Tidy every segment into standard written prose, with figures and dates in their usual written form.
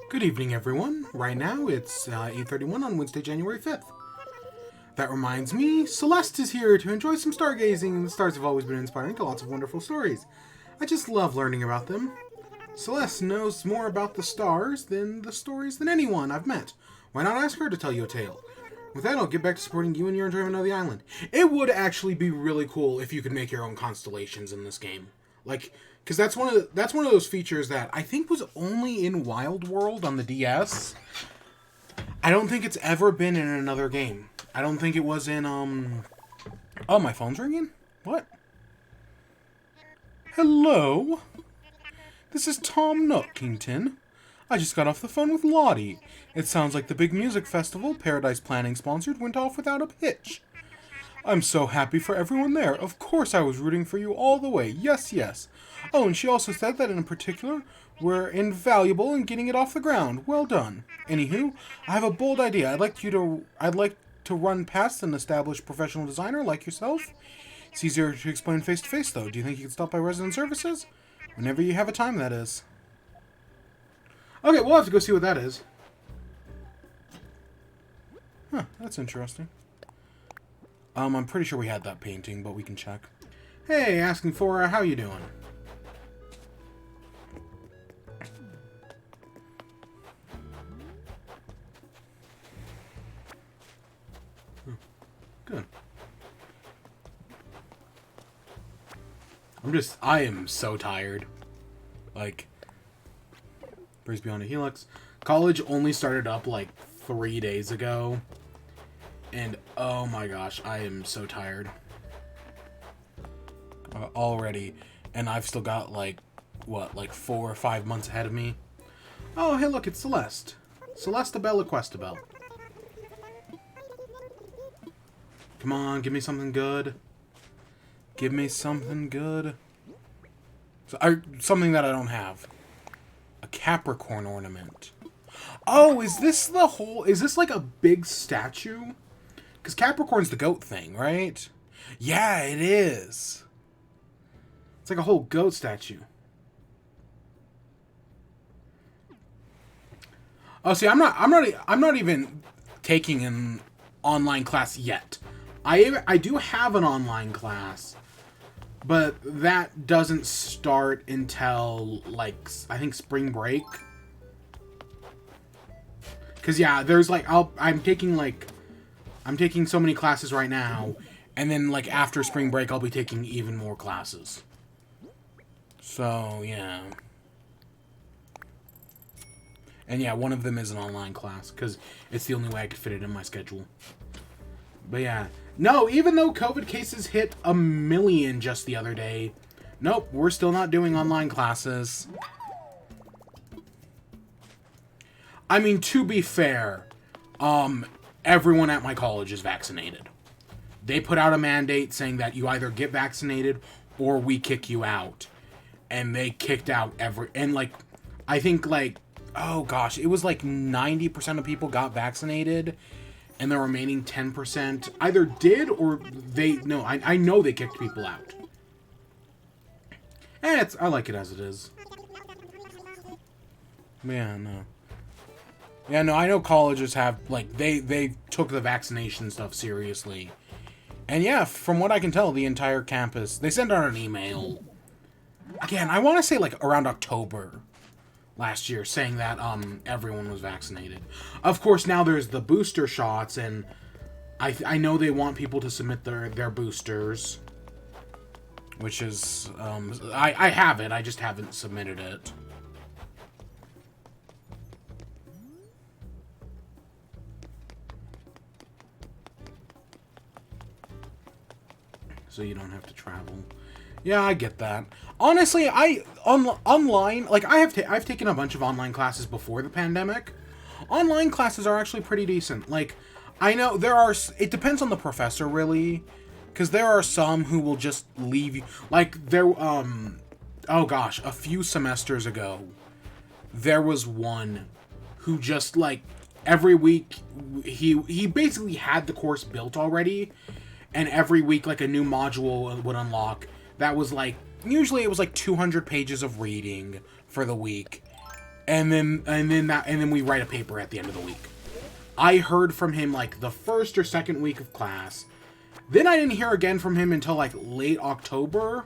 Good evening, everyone. Right now, it's 8:31 on Wednesday, January 5th. That reminds me, Celeste is here to enjoy some stargazing, and the stars have always been inspiring to lots of wonderful stories. I just love learning about them. Celeste knows more about the stars than the stories than anyone I've met. Why not ask her to tell you a tale? With that, I'll get back to supporting you and your enjoyment of the island. It would actually be really cool if you could make your own constellations in this game. Because that's one of those features that I think was only in Wild World on the DS. I don't think it's ever been in another game. I don't think it was in Oh, my phone's ringing? What? Hello? This is Tom Nookington. I just got off the phone with Lottie. It sounds like the big music festival Paradise Planning sponsored went off without a hitch. I'm so happy for everyone there. Of course I was rooting for you all the way. Yes, yes. Oh, and she also said that in particular were invaluable in getting it off the ground. Well done. Anywho, I have a bold idea. I'd like to run past an established professional designer like yourself. It's easier to explain face to face, though. Do you think you could stop by Resident Services? Whenever you have a time, that is. Okay, we'll have to go see what that is. Huh, that's interesting. I'm pretty sure we had that painting, but we can check. Hey, asking for how you doing? Good. I am so tired. Praise be on a Helix. College only started up 3 days ago. And oh my gosh, I am so tired. Already. And I've still got 4 or 5 months ahead of me. Oh, hey look, it's Celeste. Celeste Bella Questabel. Come on, give me something good. Give me something good. Something that I don't have. A Capricorn ornament. Oh, is this like a big statue? Because Capricorn's the goat thing, right? Yeah, it is. It's like a whole goat statue. Oh, see, I'm not even taking an online class yet. I do have an online class, but that doesn't start until I think spring break. Cause yeah, there's I'm taking so many classes right now, and then after spring break I'll be taking even more classes. So yeah. And yeah, one of them is an online class, because it's the only way I could fit it in my schedule. But yeah. No, even though COVID cases hit 1 million just the other day, nope, we're still not doing online classes. I mean, to be fair, everyone at my college is vaccinated. They put out a mandate saying that you either get vaccinated or we kick you out. And they kicked out I think oh gosh, it was 90% of people got vaccinated, and the remaining 10% either did or I know they kicked people out. And I like it as it is. Yeah, no. Yeah, no, I know colleges have, they took the vaccination stuff seriously. And yeah, from what I can tell, the entire campus, they sent out an email. Again, I want to say around October last year, saying that everyone was vaccinated. Of course, now there's the booster shots, and I know they want people to submit their boosters, which is I have it. I just haven't submitted it. So you don't have to travel. Yeah, I get that. Honestly, online, I've taken a bunch of online classes before the pandemic. Online classes are actually pretty decent. I know it depends on the professor, really, because there are some who will just leave you. Oh gosh, a few semesters ago, there was one who just every week he basically had the course built already, and every week a new module would unlock. That was usually it was 200 pages of reading for the week. and then we write a paper at the end of the week. I heard from him like the first or second week of class. Then I didn't hear again from him until like late October.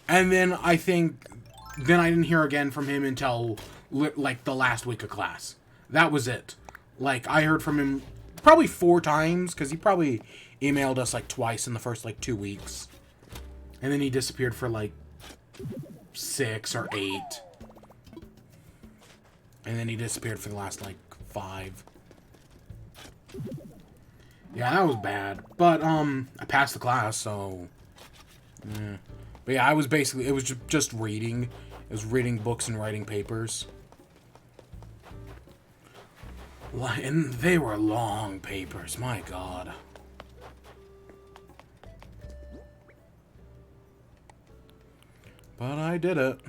And then I didn't hear again from him until like the last week of class. That was it. Like I heard from him probably 4 times because he probably emailed us like twice in the first like 2 weeks. And then he disappeared for like 6 or 8. And then he disappeared for the last like 5. Yeah, that was bad. But I passed the class, so yeah. But yeah, it was just reading. It was reading books and writing papers. And they were long papers, my god. But I did it.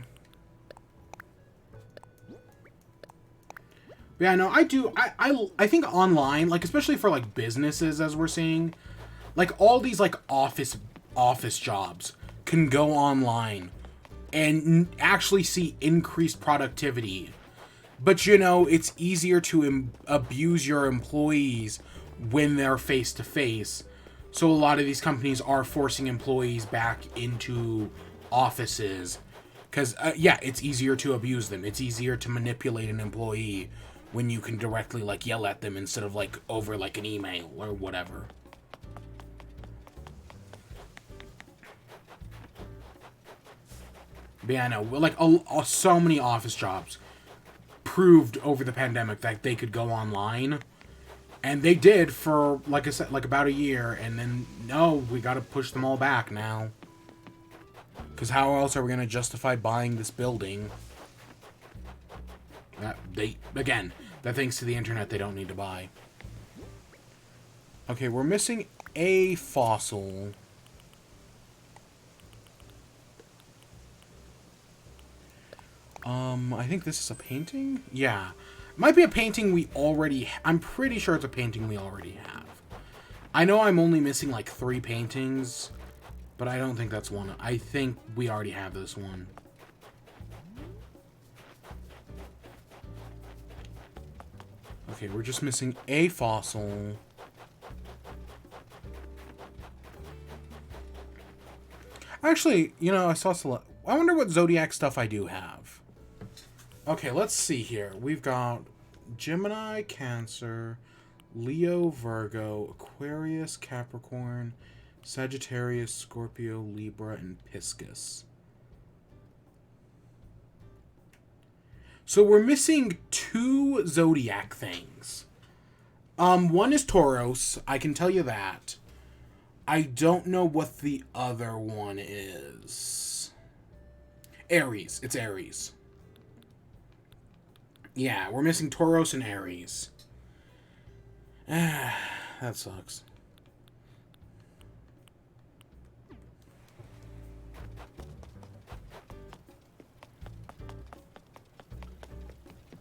Yeah, no, I think online, like, especially for, like, businesses, as we're seeing, like, all these, like, office jobs can go online and actually see increased productivity. But, you know, it's easier to abuse your employees when they're face-to-face. So a lot of these companies are forcing employees back into offices. Because, yeah, it's easier to abuse them. It's easier to manipulate an employee when you can directly, like, yell at them instead of, like, over, like, an email or whatever. But yeah, I know, like, so many office jobs proved over the pandemic that they could go online. And they did for, like I said, like, about a year. And then, no, we gotta push them all back now. Because how else are we gonna justify buying this building? That thanks to the internet, they don't need to buy. Okay, we're missing a fossil. I think this is a painting? Yeah. Might be a painting we already... I'm pretty sure it's a painting we already have. I know I'm only missing, like, 3 paintings, but I don't think that's one. I think we already have this one. Okay, we're just missing a fossil. Actually, you know, I wonder what zodiac stuff I do have. Okay, let's see here. We've got Gemini, Cancer, Leo, Virgo, Aquarius, Capricorn, Sagittarius, Scorpio, Libra, and Piscis. So we're missing 2 zodiac things. One is Taurus, I can tell you that. I don't know what the other one is. Aries. It's Aries. Yeah, we're missing Taurus and Aries. That sucks.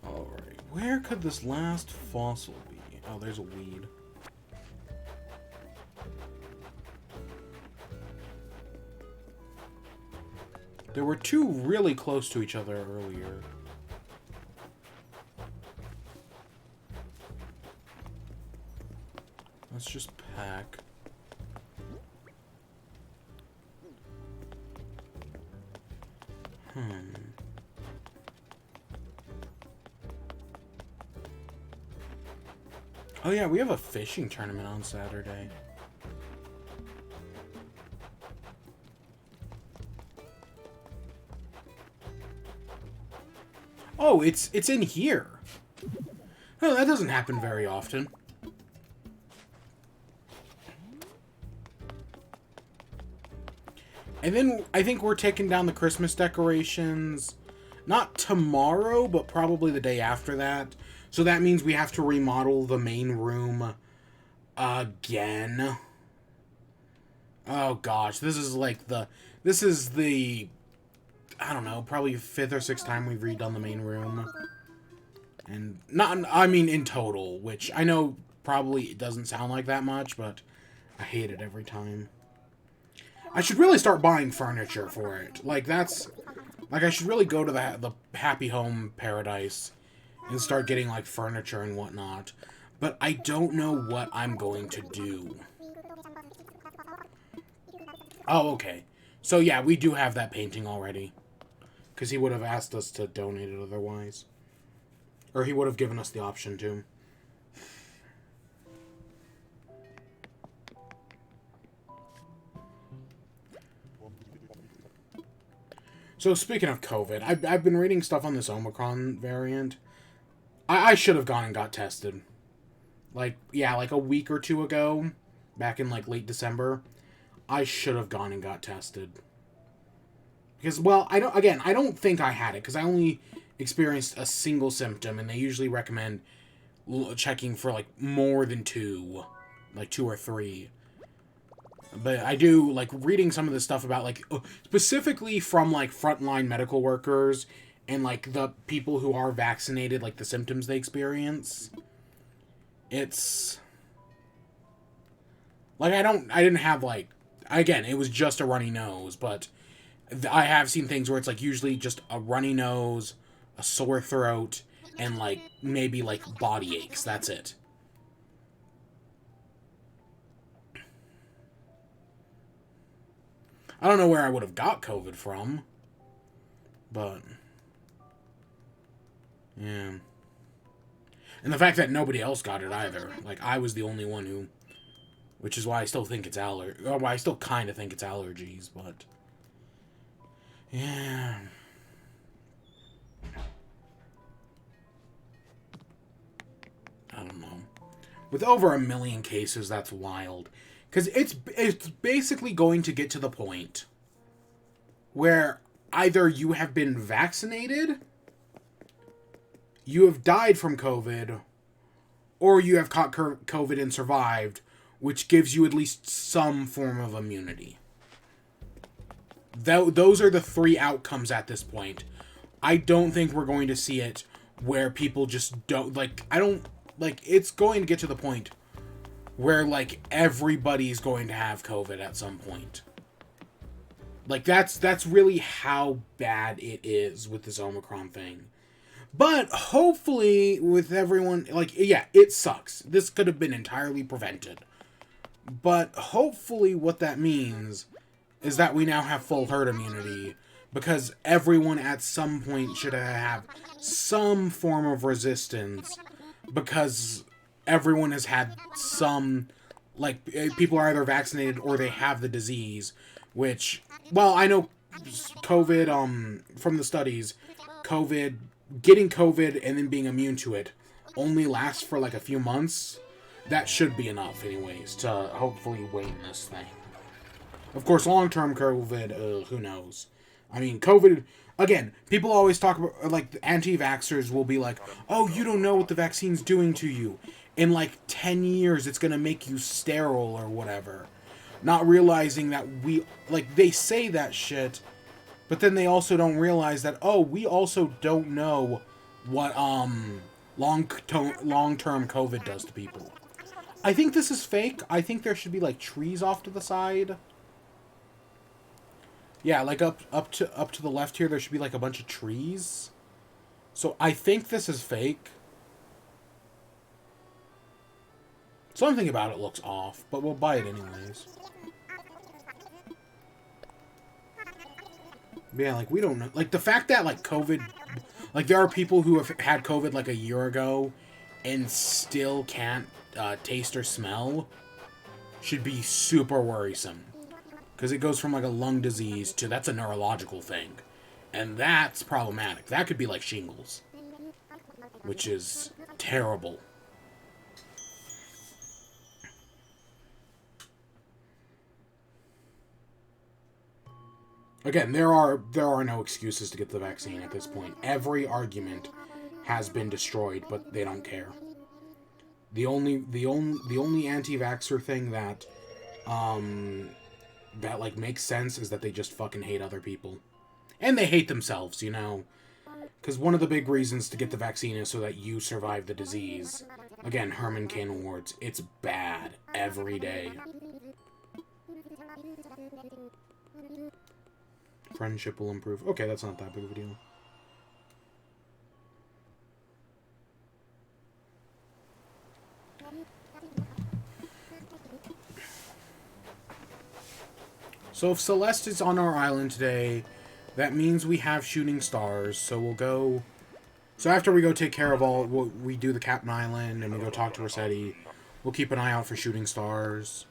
Alright, where could this last fossil be? Oh, there's a weed. There were 2 really close to each other earlier. Let's just pack. Oh yeah, we have a fishing tournament on Saturday. Oh, it's in here. Oh, that doesn't happen very often. And then I think we're taking down the Christmas decorations, not tomorrow, but probably the day after that. So that means we have to remodel the main room again. Oh gosh, this is the, I don't know, probably 5th or 6th time we've redone the main room. And in total, which I know probably it doesn't sound like that much, but I hate it every time. I should really start buying furniture for it. Like, that's Like, I should really go to the Happy Home Paradise and start getting, like, furniture and whatnot. But I don't know what I'm going to do. Oh, okay. So, yeah, we do have that painting already. Because he would have asked us to donate it otherwise. Or he would have given us the option to. So, speaking of COVID, I've been reading stuff on this Omicron variant. I should have gone and got tested. Like, yeah, like a week or two ago, back in, like, late December, I should have gone and got tested. Because, well, I don't think I had it, because I only experienced a single symptom, and they usually recommend checking for, like, more than 2. Like, 2 or 3. But I do, like, reading some of the stuff about, like, specifically from, like, frontline medical workers and, like, the people who are vaccinated, like, the symptoms they experience. It's... Like, I didn't have, like... Again, it was just a runny nose, but I have seen things where it's, like, usually just a runny nose, a sore throat, and, like, maybe, like, body aches. That's it. I don't know where I would have got COVID from, but... Yeah. And the fact that nobody else got it either. Like, I was the only one who... Which is why I still think it's or why I still kind of think it's allergies, but... Yeah. I don't know. With over 1 million cases, that's wild. Because it's basically going to get to the point where either you have been vaccinated, you have died from COVID, or you have caught COVID and survived, which gives you at least some form of immunity. Those are the 3 outcomes at this point. I don't think we're going to see it where people just don't... Like, I don't... Like, it's going to get to the point where, like, everybody's going to have COVID at some point. Like, that's really how bad it is with this Omicron thing. But hopefully with everyone, like, yeah, it sucks. This could have been entirely prevented. But hopefully what that means is that we now have full herd immunity, because everyone at some point should have some form of resistance, because everyone has had some, like, people are either vaccinated or they have the disease, which, well, I know COVID, from the studies, getting COVID and then being immune to it only lasts for, like, a few months. That should be enough, anyways, to hopefully wane this thing. Of course, long-term COVID, who knows? I mean, COVID... Again, people always talk about, like, the anti-vaxxers will be like, oh, you don't know what the vaccine's doing to you. In, like, 10 years, it's gonna make you sterile or whatever. Not realizing that they say that shit, but then they also don't realize that, oh, we also don't know what, long-term COVID does to people. I think this is fake. I think there should be, like, trees off to the side. Yeah, like up to the left here, there should be, like, a bunch of trees. So I think this is fake. Something about it looks off, but we'll buy it anyways. Yeah, like, we don't know. Like, the fact that, like, COVID... Like, there are people who have had COVID, like, a year ago and still can't taste or smell should be super worrisome. Because it goes from, like, a lung disease to that's a neurological thing. And that's problematic. That could be like shingles. Which is terrible. Again, there are no excuses to get the vaccine at this point. Every argument has been destroyed, but they don't care. The only anti-vaxxer thing that like makes sense is that they just fucking hate other people. And they hate themselves, you know. Because one of the big reasons to get the vaccine is so that you survive the disease. Again, Herman Cain Awards. It's bad every day. Friendship will improve. Okay, that's not that big of a deal. So if Celeste is on our island today, that means we have shooting stars. So we'll go... So after we go take care of all... We do the Captain Island and we go talk to Rossetti. We'll keep an eye out for shooting stars.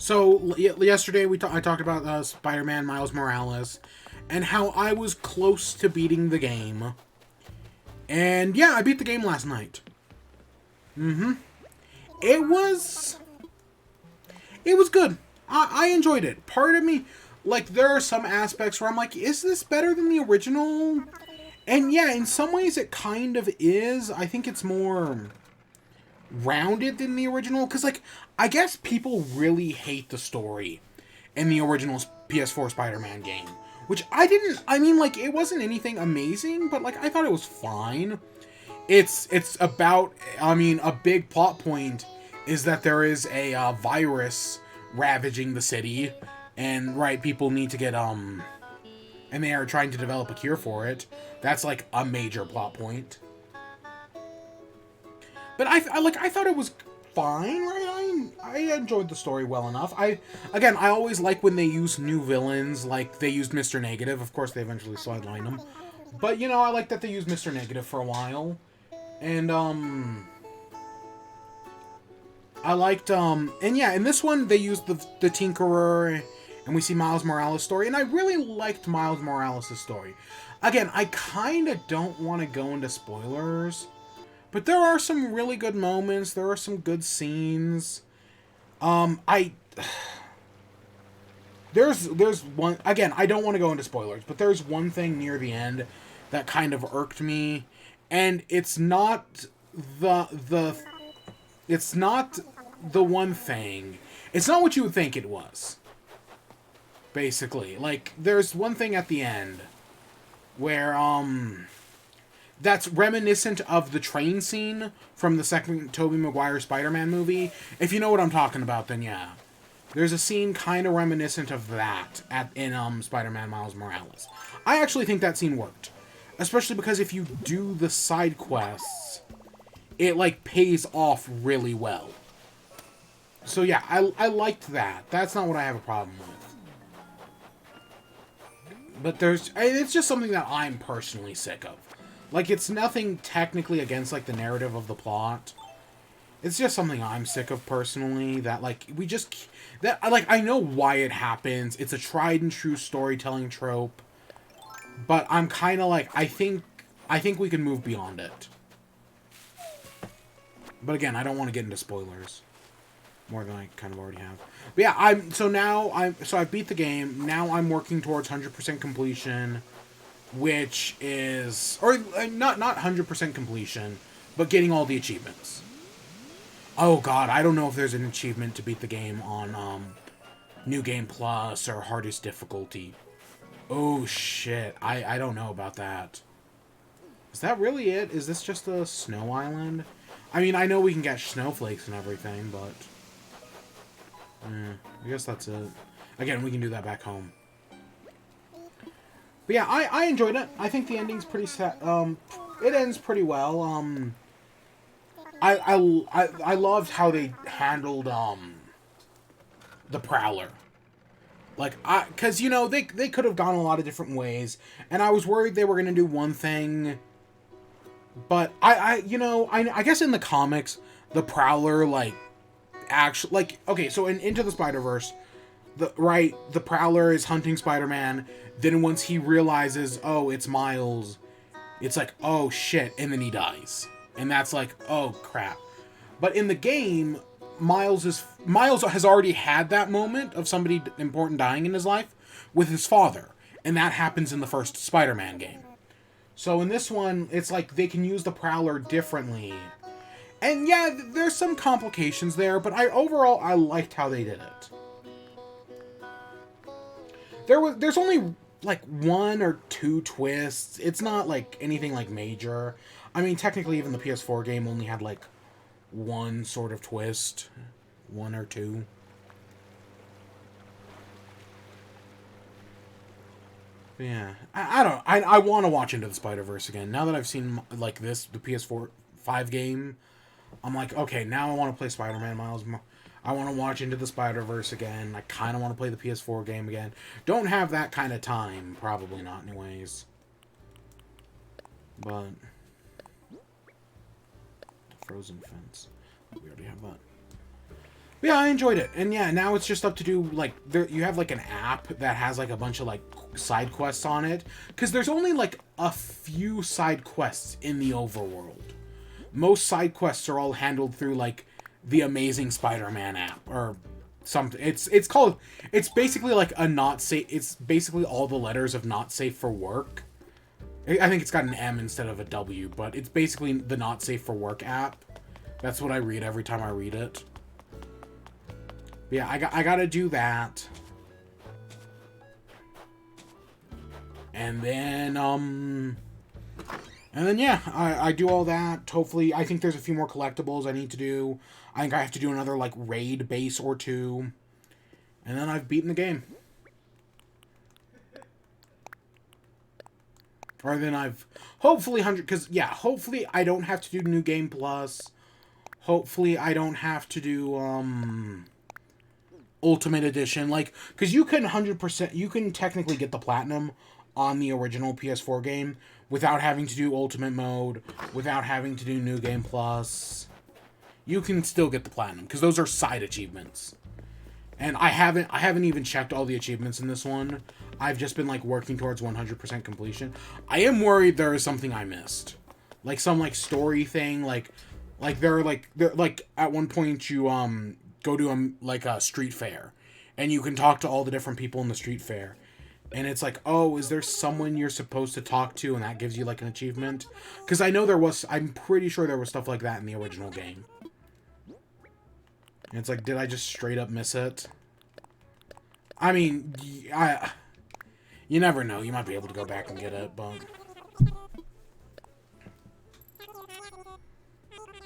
So, yesterday I talked about Spider-Man Miles Morales and how I was close to beating the game. And yeah, I beat the game last night. It was good. I enjoyed it. Part of me, like, there are some aspects where I'm like, is this better than the original? And yeah, in some ways it kind of is. I think it's more rounded than the original, because, like, I guess people really hate the story in the original PS4 Spider-Man game, which I mean, like, it wasn't anything amazing, but, like, I thought it was fine. It's about, I mean, a big plot point is that there is a virus ravaging the city, and, right, people need to get, and they are trying to develop a cure for it. That's, like, a major plot point. But I thought it was fine, right? I enjoyed the story well enough. I always like when they use new villains, like they used Mr. Negative. Of course, they eventually sidelined him. But, you know, I like that they used Mr. Negative for a while. And, I liked, and yeah, in this one, they used the Tinkerer, and we see Miles Morales' story, and I really liked Miles Morales' story. Again, I kind of don't want to go into spoilers, but there are some really good moments. There are some good scenes. There's one, again, I don't want to go into spoilers, but there's one thing near the end that kind of irked me, and it's not the one thing. It's not what you would think it was. Basically, like, there's one thing at the end where, that's reminiscent of the train scene from the second Tobey Maguire Spider-Man movie. If you know what I'm talking about, then yeah. There's a scene kind of reminiscent of that in Spider-Man Miles Morales. I actually think that scene worked. Especially because if you do the side quests, it, like, pays off really well. So yeah, I liked that. That's not what I have a problem with. But it's just something that I'm personally sick of. Like, it's nothing technically against, like, the narrative of the plot. It's just something I'm sick of personally, that, like, I know why it happens. It's a tried and true storytelling trope. But I'm kind of like, I think we can move beyond it. But again, I don't want to get into spoilers. More than I kind of already have. But yeah, I beat the game. Now I'm working towards 100% completion. Which is, or not 100% completion, but getting all the achievements. Oh god, I don't know if there's an achievement to beat the game on New Game Plus or hardest difficulty. Oh shit, I don't know about that. Is that really it? Is this just a snow island? I mean, I know we can get snowflakes and everything, but I guess that's it. Again, we can do that back home. But yeah, I enjoyed it. I think the ending's pretty set. It ends pretty well. I loved how they handled the Prowler. Like, because, you know, they could have gone a lot of different ways, and I was worried they were gonna do one thing. But I guess in the comics, the Prowler, like, actually, like, okay, so in Into the Spider-Verse, the Prowler is hunting Spider-Man. Then once he realizes, oh, it's Miles, it's like, oh shit, and then he dies. And that's like, oh crap. But in the game, Miles has already had that moment of somebody important dying in his life with his father. And that happens in the first Spider-Man game. So in this one, it's like they can use the Prowler differently. And yeah, there's some complications there, but overall I liked how they did it. There's only like 1 or 2 twists. It's not like anything like major. I mean, technically even the PS4 game only had like 1 sort of twist, 1 or 2. But yeah, I want to watch Into the Spider-Verse again. Now that I've seen like the PS4 5 game, I'm like, okay, now I want to play Spider-Man Miles. I want to watch Into the Spider-Verse again. I kind of want to play the PS4 game again. Don't have that kind of time. Probably not anyways. But Frozen Fence. We already have that. But yeah, I enjoyed it. And yeah, now it's just up to do, like, you have, like, an app that has, like, a bunch of, like, side quests on it. Because there's only, like, a few side quests in the overworld. Most side quests are all handled through, like, the Amazing Spider-Man app. Or something. It's basically, like, a not safe... It's basically all the letters of not safe for work. I think it's got an M instead of a W. But it's basically the not safe for work app. That's what I read every time I read it. Yeah, I gotta do that. And then, yeah, I do all that. Hopefully, I think there's a few more collectibles I need to do. I think I have to do another, like, raid base or 2. And then I've beaten the game. Or then I've, hopefully, because, yeah, hopefully I don't have to do New Game Plus. Hopefully I don't have to do, Ultimate Edition, like, because you can 100%, you can technically get the Platinum on the original PS4 game without having to do Ultimate Mode, without having to do New Game Plus. You can still get the Platinum, because those are side achievements. And I haven't even checked all the achievements in this one. I've just been, like, working towards 100% completion. I am worried there is something I missed. Like, some, like, story thing, like, at one point you, go to a street fair, and you can talk to all the different people in the street fair, and it's like, oh, is there someone you're supposed to talk to, and that gives you like an achievement? Because I know I'm pretty sure there was stuff like that in the original game. And it's like, did I just straight up miss it? I mean, you never know. You might be able to go back and get it, but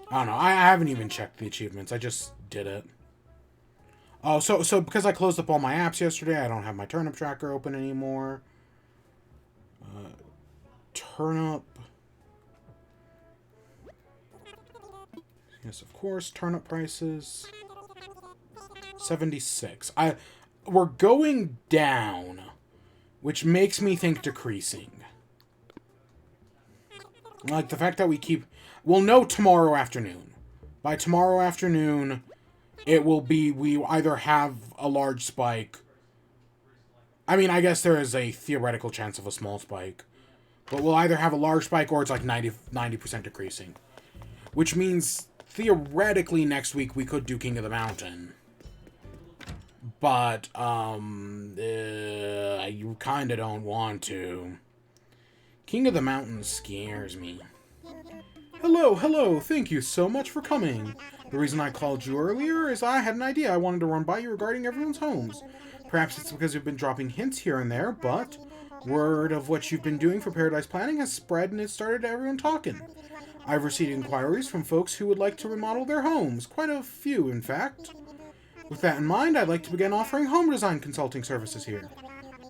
I don't know. I haven't even checked the achievements. I just did it. Oh, so because I closed up all my apps yesterday, I don't have my Turnip Tracker open anymore. Turnip. Yes, of course. Turnip prices. 76. We're going down, which makes me think decreasing. Like the fact that we'll know tomorrow afternoon. By tomorrow afternoon, it will be, we either have a large spike. I mean, I guess there is a theoretical chance of a small spike. But we'll either have a large spike or it's like 90% decreasing. Which means, theoretically, next week we could do King of the Mountain. But, you kinda don't want to. King of the Mountain scares me. Hello, thank you so much for coming. The reason I called you earlier is I had an idea I wanted to run by you regarding everyone's homes. Perhaps it's because you've been dropping hints here and there, but word of what you've been doing for Paradise Planning has spread and it started everyone talking. I've received inquiries from folks who would like to remodel their homes, quite a few in fact. With that in mind, I'd like to begin offering home design consulting services here.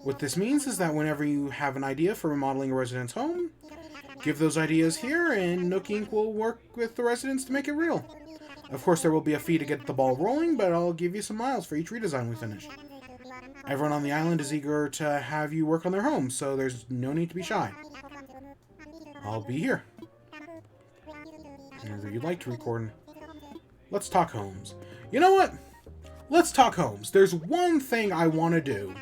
What this means is that whenever you have an idea for remodeling a resident's home, give those ideas here and Nook Inc. will work with the residents to make it real. Of course, there will be a fee to get the ball rolling, but I'll give you some miles for each redesign we finish. Everyone on the island is eager to have you work on their homes, so there's no need to be shy. I'll be here. Whenever you'd like to record. Let's talk homes. You know what? Let's talk homes. There's one thing I want to do.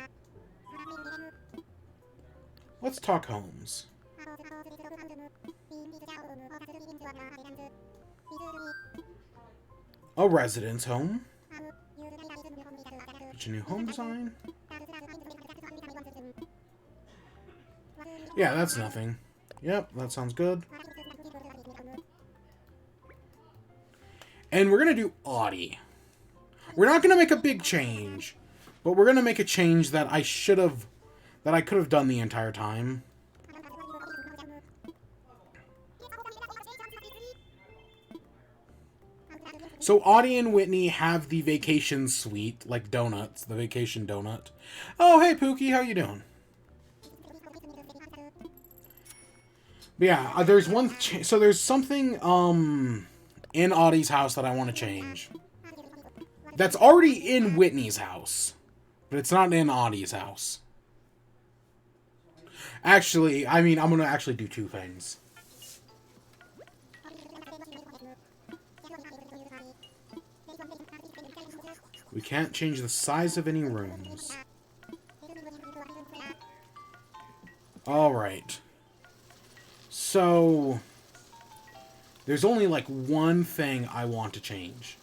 Let's talk homes. A residence home. Get your new home design. Yeah, that's nothing. Yep, that sounds good. And we're going to do Audie. We're not going to make a big change, but we're going to make a change that I could have done the entire time. So Audie and Whitney have the vacation suite, like donuts, the vacation donut. Oh, hey Pookie, how you doing? But yeah, there's one. So there's something in Audie's house that I want to change. That's already in Whitney's house, but it's not in Audie's house. Actually, I mean, I'm gonna actually do two things. We can't change the size of any rooms. Alright. So, there's only like one thing I want to change.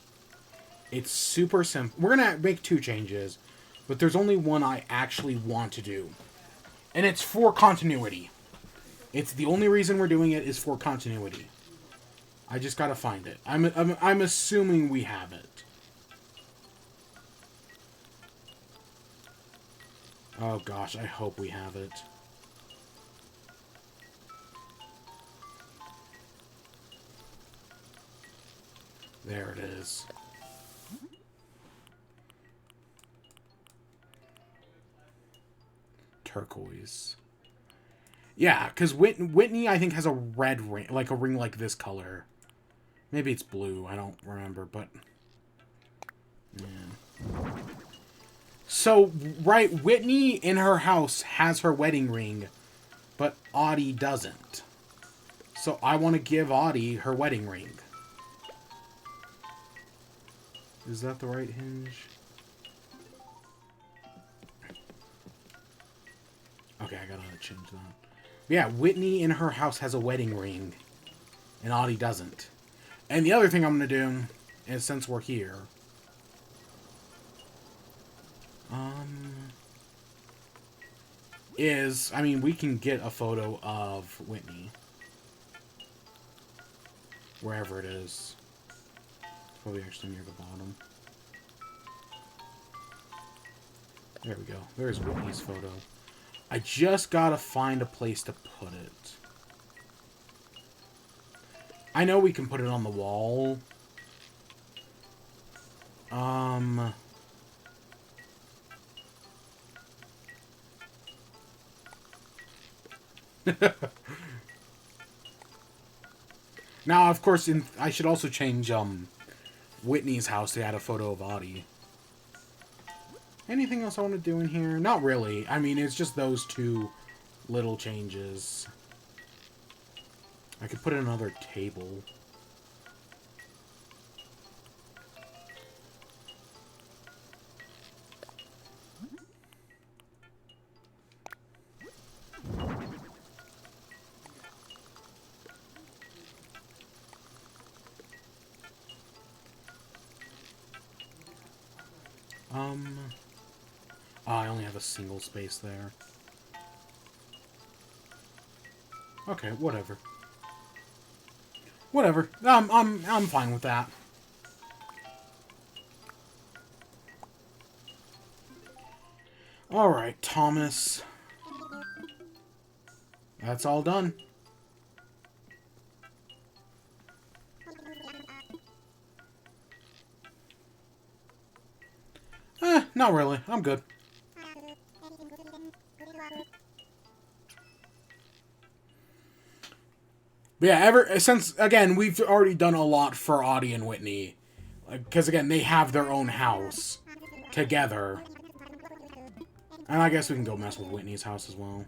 It's super simple. We're going to make two changes, but there's only one I actually want to do. And it's for continuity. It's the only reason we're doing it is for continuity. I just got to find it. I'm assuming we have it. Oh gosh, I hope we have it. There it is. Turquoise. Yeah, because Whitney, I think, has a red ring, like a ring like this color. Maybe it's blue, I don't remember, but... Yeah. So, right, Whitney in her house has her wedding ring, but Audie doesn't. So I want to give Audie her wedding ring. Is that the right hinge? Okay, I gotta change that. Yeah, Whitney in her house has a wedding ring, and Audie doesn't. And the other thing I'm gonna do is, since we're here, I mean, we can get a photo of Whitney. Wherever it is. It's probably actually near the bottom. There we go. There's Whitney's photo. I just gotta find a place to put it. I know we can put it on the wall. Now, of course, I should also change Whitney's house to add a photo of Audie. Anything else I want to do in here? Not really. I mean, it's just those two little changes. I could put in another table. I only have a single space there. Okay, whatever. Whatever. I'm fine with that. Alright, Thomas. That's all done. Not really. I'm good. But yeah, since, again, we've already done a lot for Audie and Whitney. Because, again, they have their own house together. And I guess we can go mess with Whitney's house as well.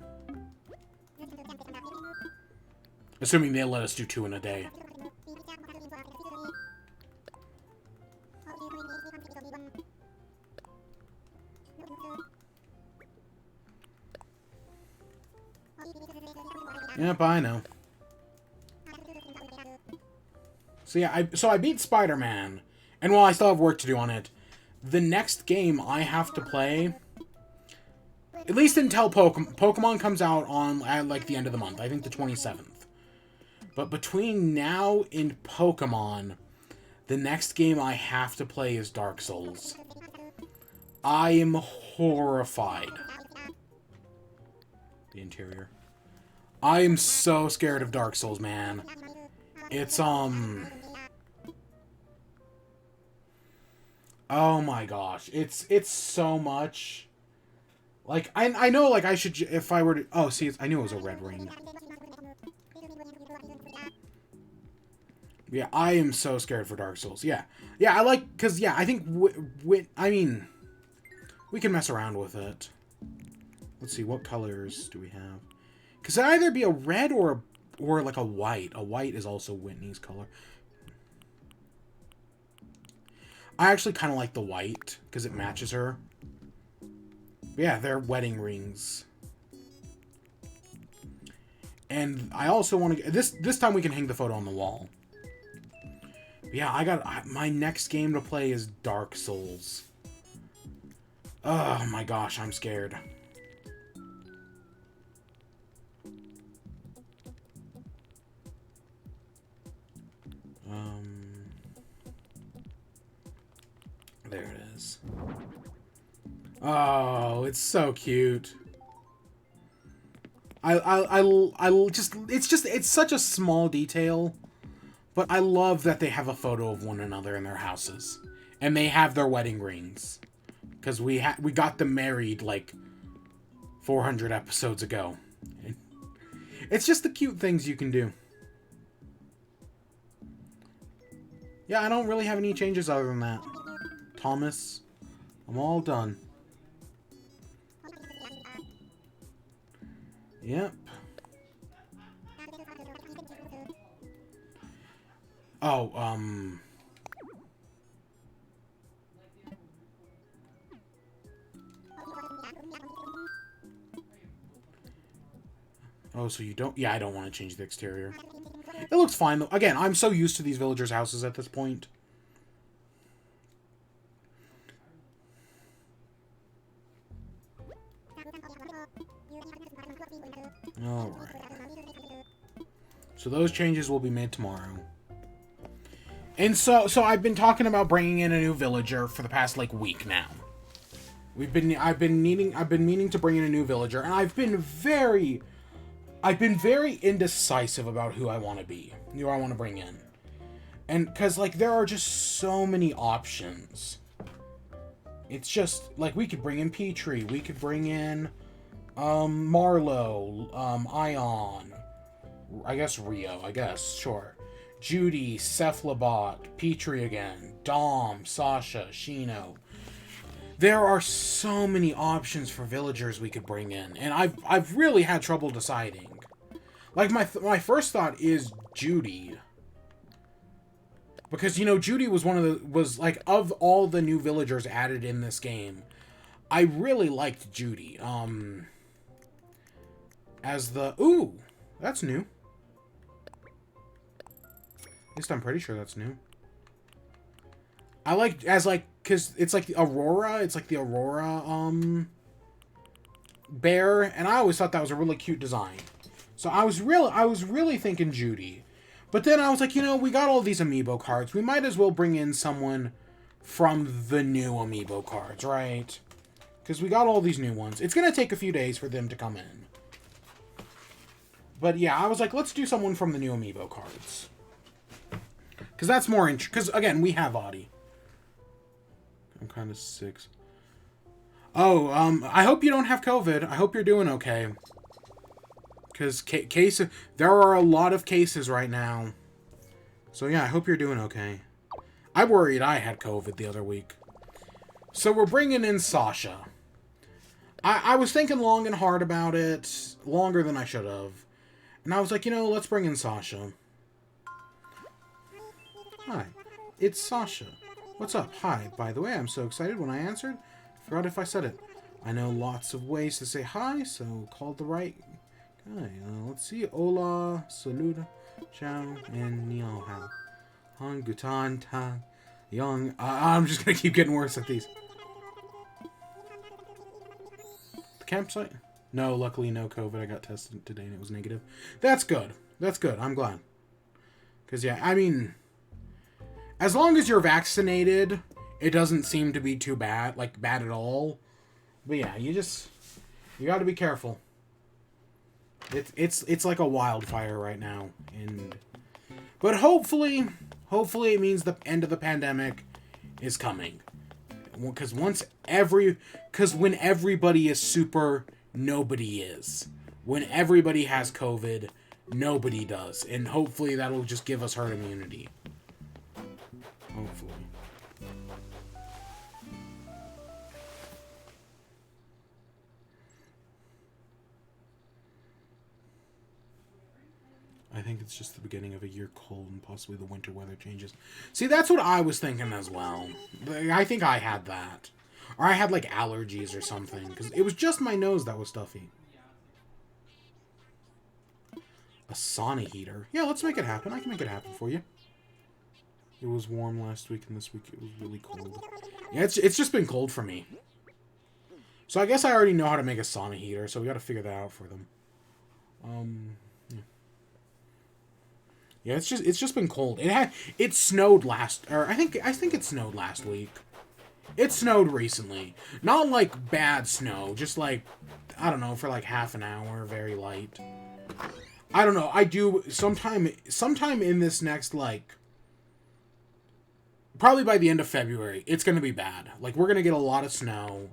Assuming they let us do 2 in a day. Yep, I know. So yeah, I beat Spider-Man, and while I still have work to do on it, the next game I have to play At least until Pokemon comes out on at like the end of the month. I think the 27th. But between now and Pokemon, the next game I have to play is Dark Souls. I am horrified. The interior. I am so scared of Dark Souls, man. It's, oh my gosh. It's so much. Like, I know, like, I should, if I were to, oh, see, I knew it was a red ring. Yeah, I am so scared for Dark Souls. Yeah. Yeah, I like, because, yeah, I think, I mean, we can mess around with it. Let's see, what colors do we have? Because it either be a red or like a white. A white is also Whitney's color. I actually kind of like the white, because it matches her. But yeah, they're wedding rings. And I also want to... This time we can hang the photo on the wall. But yeah, my next game to play is Dark Souls. Oh my gosh, I'm scared. There it is. Oh, it's so cute. It's such a small detail, but I love that they have a photo of one another in their houses, and they have their wedding rings, because we got them married like 400 episodes ago. It's just the cute things you can do. Yeah, I don't really have any changes other than that. Thomas, I'm all done. Yep. Oh, oh, so you don't... Yeah, I don't want to change the exterior. It looks fine, though. Again, I'm so used to these villagers' houses at this point. Alright. So those changes will be made tomorrow. And so I've been talking about bringing in a new villager for the past, like, week now. I've been meaning to bring in a new villager, and I've been very indecisive about who I want to bring in. And, because, like, there are just so many options. It's just, like, we could bring in Petrie, we could bring in, Marlowe, Ion, I guess Rio, sure. Judy, Cephalobot, Petrie again, Dom, Sasha, Shino. There are so many options for villagers we could bring in, and I've really had trouble deciding. Like, my first thought is Judy. Because, you know, Judy was like, of all the new villagers added in this game, I really liked Judy. Ooh, that's new. At least I'm pretty sure that's new. I like, because it's like the Aurora, bear, and I always thought that was a really cute design. So I was really thinking Judy. But then I was like, you know, we got all these amiibo cards. We might as well bring in someone from the new amiibo cards, right? Because we got all these new ones. It's going to take a few days for them to come in. But yeah, I was like, let's do someone from the new amiibo cards. Because that's more interesting. Because, again, we have Audie. I'm kind of sick. Oh, I hope you don't have COVID. I hope you're doing okay. Because there are a lot of cases right now. So yeah, I hope you're doing okay. I worried I had COVID the other week. So we're bringing in Sasha. I was thinking long and hard about it. Longer than I should have. And I was like, you know, let's bring in Sasha. Hi, it's Sasha. What's up? Hi, by the way, I'm so excited when I answered. Forgot if I said it. I know lots of ways to say hi, so called the right guy. Let's see. Hola, salud, ciao, and ni hao. Han, gutan, ta, young. I'm just gonna keep getting worse at these. Campsite? No, luckily no COVID. I got tested today and it was negative. That's good. That's good. I'm glad. Because, yeah, I mean, as long as you're vaccinated, it doesn't seem to be too bad, like, bad at all. But, yeah, you got to be careful. It's like a wildfire right now. But hopefully it means the end of the pandemic is coming. Because when everybody is super, nobody is. When everybody has COVID, nobody does. And hopefully that'll just give us herd immunity. Hopefully. I think it's just the beginning of a year cold and possibly the winter weather changes. See, that's what I was thinking as well. I think I had that. Or I had, like, allergies or something. Because it was just my nose that was stuffy. A sauna heater. Yeah, let's make it happen. I can make it happen for you. It was warm last week, and this week it was really cold. Yeah, it's just been cold for me. So I guess I already know how to make a sauna heater, so we gotta figure that out for them. Yeah, it's just been cold. It snowed I think it snowed last week. It snowed recently. Not like bad snow, just like, I don't know, for like half an hour, very light. I don't know. I do sometime in this next, like, probably by the end of February, it's going to be bad. Like, we're going to get a lot of snow.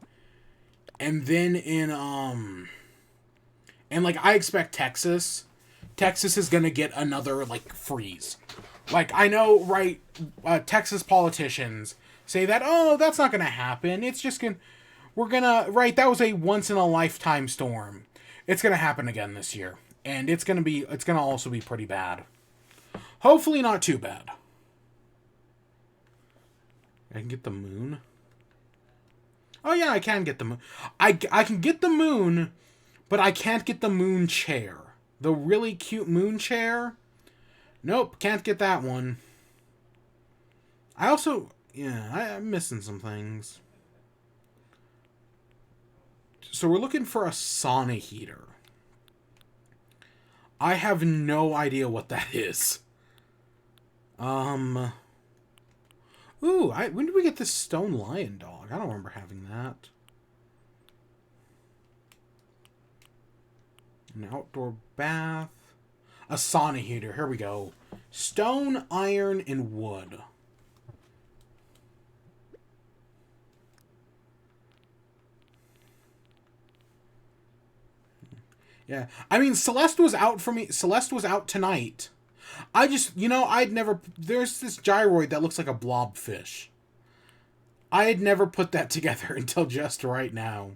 And then and like I expect Texas is going to get another, like, freeze. Like, I know, right, Texas politicians say that, oh, that's not going to happen. It's just going to, right, that was a once-in-a-lifetime storm. It's going to happen again this year. And it's going to also be pretty bad. Hopefully not too bad. I can get the moon. Oh, yeah, I can get the moon. I can get the moon, but I can't get the moon chair. The really cute moon chair? Nope, can't get that one. I also... Yeah, I'm missing some things. So we're looking for a sauna heater. I have no idea what that is. Ooh, when did we get this stone lion dog? I don't remember having that. An outdoor bath. A sauna heater. Here we go. Stone, iron, and wood. Yeah. I mean, Celeste was out for me. Celeste was out tonight. I just, I'd never... There's this gyroid that looks like a blobfish. I had never put that together until just right now.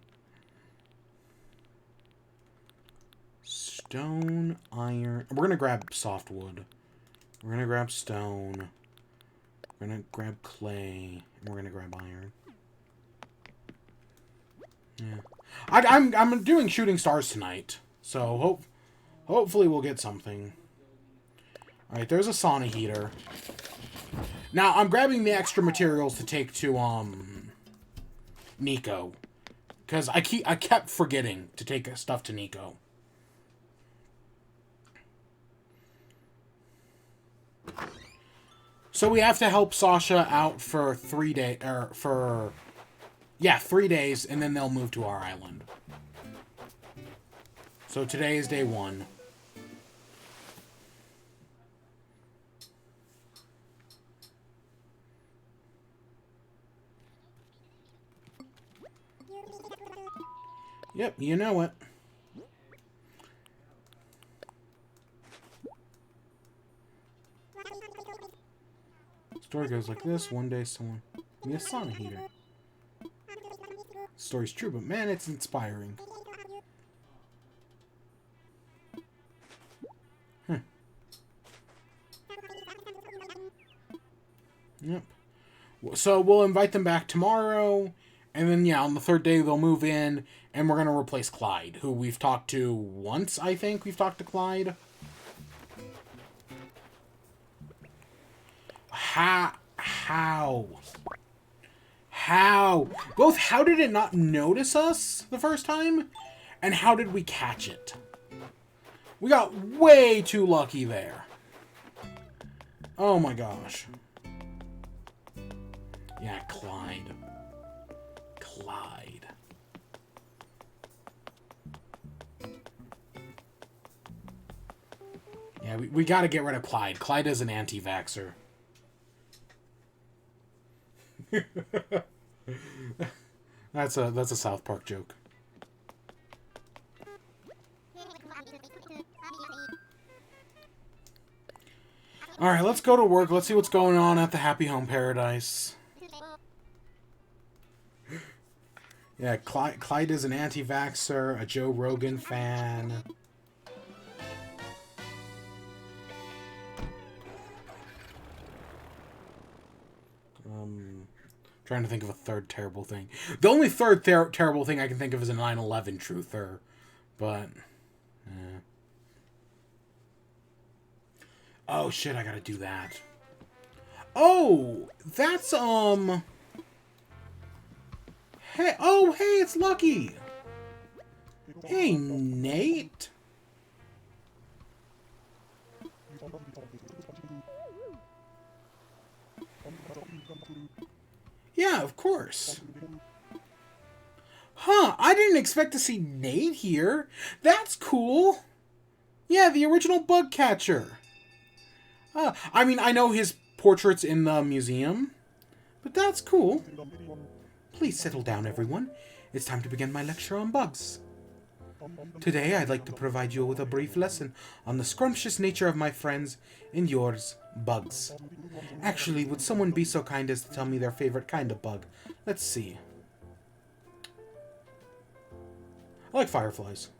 Stone, iron... We're going to grab softwood. We're going to grab stone. We're going to grab clay. And we're going to grab iron. Yeah. I'm doing shooting stars tonight. So, hopefully we'll get something. Alright, there's a sauna heater. Now, I'm grabbing the extra materials to take to, Nico. Because I kept forgetting to take stuff to Nico. So we have to help Sasha out for 3 days, 3 days, and then they'll move to our island. So today is day 1. Yep, you know it. Story goes like this. One day someone need a sauna heater. Story's true, but man, it's inspiring. Yep. So we'll invite them back tomorrow, and then, yeah, on the 3rd day they'll move in, and we're going to replace Clyde, who we've talked to once, I think we've talked to Clyde. How? Both, how did it not notice us the first time? And how did we catch it? We got way too lucky there. Oh my gosh. Yeah, Clyde. Clyde. Yeah, we gotta get rid of Clyde. Clyde is an anti-vaxxer. That's a South Park joke. Alright, let's go to work. Let's see what's going on at the Happy Home Paradise. Yeah, Clyde is an anti-vaxxer, a Joe Rogan fan. Trying to think of a third terrible thing. The only third terrible thing I can think of is a 9/11 truther. But, oh shit, I gotta do that. Oh, that's, hey, oh, hey, it's Lucky. Hey, Nate. Yeah, of course. Huh, I didn't expect to see Nate here. That's cool. Yeah, the original bug catcher. I mean, I know his portrait's in the museum, but that's cool. Please settle down, everyone. It's time to begin my lecture on bugs. Today, I'd like to provide you with a brief lesson on the scrumptious nature of my friends and yours, bugs. Actually, would someone be so kind as to tell me their favorite kind of bug? Let's see. I like fireflies.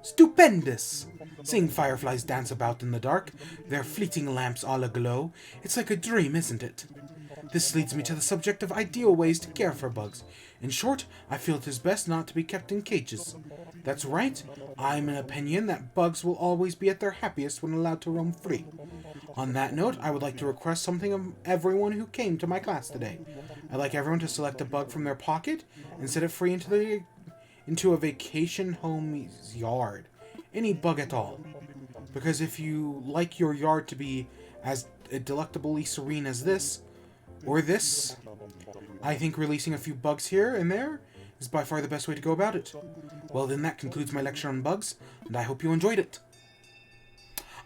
Stupendous! Seeing fireflies dance about in the dark, their fleeting lamps all aglow, it's like a dream, isn't it? This leads me to the subject of ideal ways to care for bugs. In short, I feel it is best not to be kept in cages. That's right, I'm in opinion that bugs will always be at their happiest when allowed to roam free. On that note, I would like to request something of everyone who came to my class today. I'd like everyone to select a bug from their pocket and set it free into a vacation home's yard. Any bug at all. Because if you like your yard to be as delectably serene as this, or this, I think releasing a few bugs here and there is by far the best way to go about it. Well then, that concludes my lecture on bugs, and I hope you enjoyed it.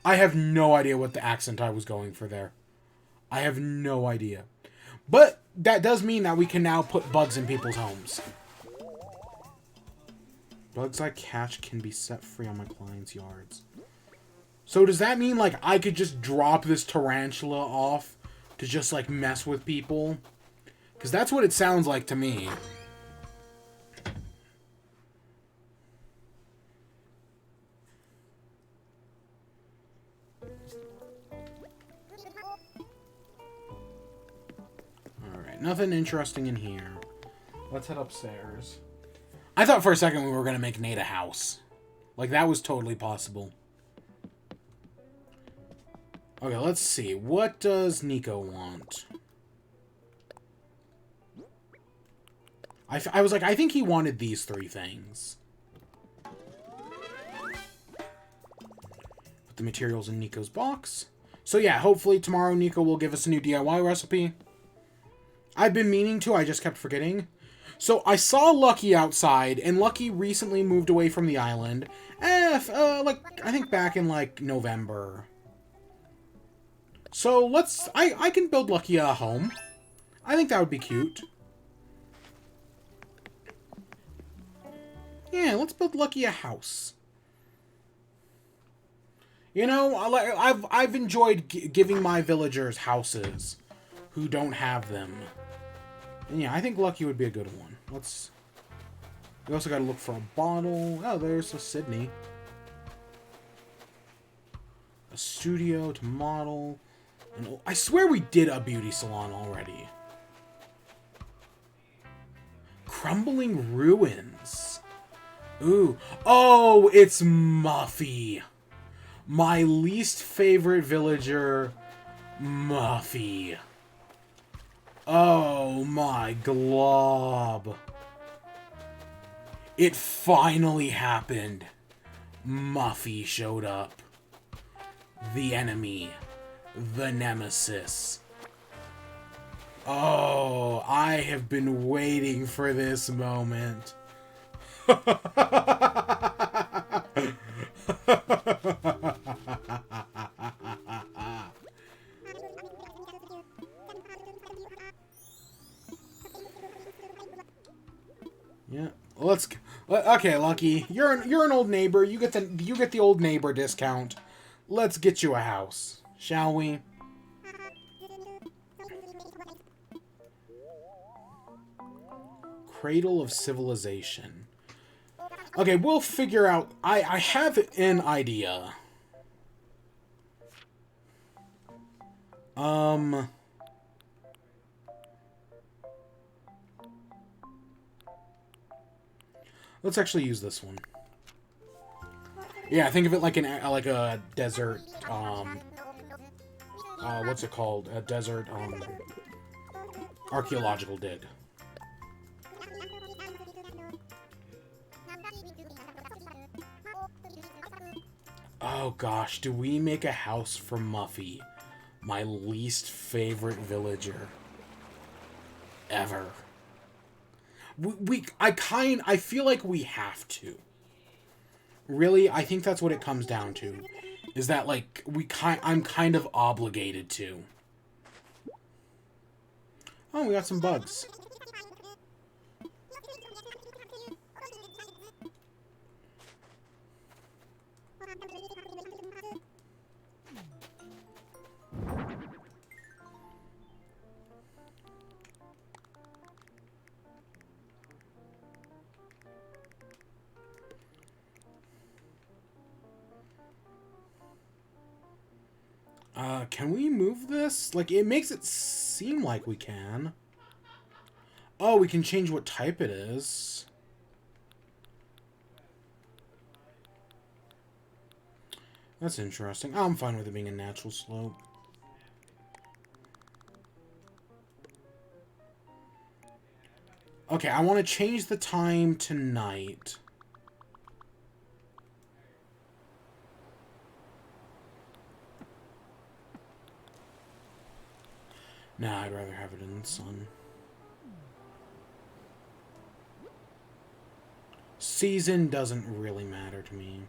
I have no idea what the accent I was going for there. I have no idea. But that does mean that we can now put bugs in people's homes. Bugs I catch can be set free on my clients' yards. So does that mean, like, I could just drop this tarantula off to just, like, mess with people? Because that's what it sounds like to me. Alright, nothing interesting in here. Let's head upstairs. I thought for a second we were going to make Nate a house. Like, that was totally possible. Okay, let's see. What does Nico want? I was like, I think he wanted these three things. Put the materials in Nico's box. So yeah, hopefully tomorrow Nico will give us a new DIY recipe. I've been meaning to, I just kept forgetting. So I saw Lucky outside, and Lucky recently moved away from the island. Like, I think back in, like, November. So I can build Lucky a home. I think that would be cute. Yeah, let's build Lucky a house. You know, I've enjoyed giving my villagers houses who don't have them. And yeah, I think Lucky would be a good one. We also gotta look for a bottle. Oh, there's a Sydney. A studio to model. And I swear we did a beauty salon already. Crumbling ruins. Ooh. Oh, it's Muffy. My least favorite villager, Muffy. Oh my glob. It finally happened. Muffy showed up. The enemy. The nemesis. Oh, I have been waiting for this moment. Yeah, let's. Okay, Lucky, you're an old neighbor. You get the old neighbor discount. Let's get you a house, shall we? Cradle of Civilization. Okay, we'll figure out. I have an idea. Let's actually use this one. Yeah, think of it like a desert. What's it called? A desert. Archaeological dig. Oh gosh, do we make a house for Muffy? My least favorite villager. Ever. I feel like we have to. Really, I think that's what it comes down to. Is that, like, I'm kind of obligated to. Oh, we got some bugs. Can we move this? Like, it makes it seem like we can. Oh, we can change what type it is. That's interesting. I'm fine with it being a natural slope. Okay, I want to change the time to night. Nah, I'd rather have it in the sun. Season doesn't really matter to me.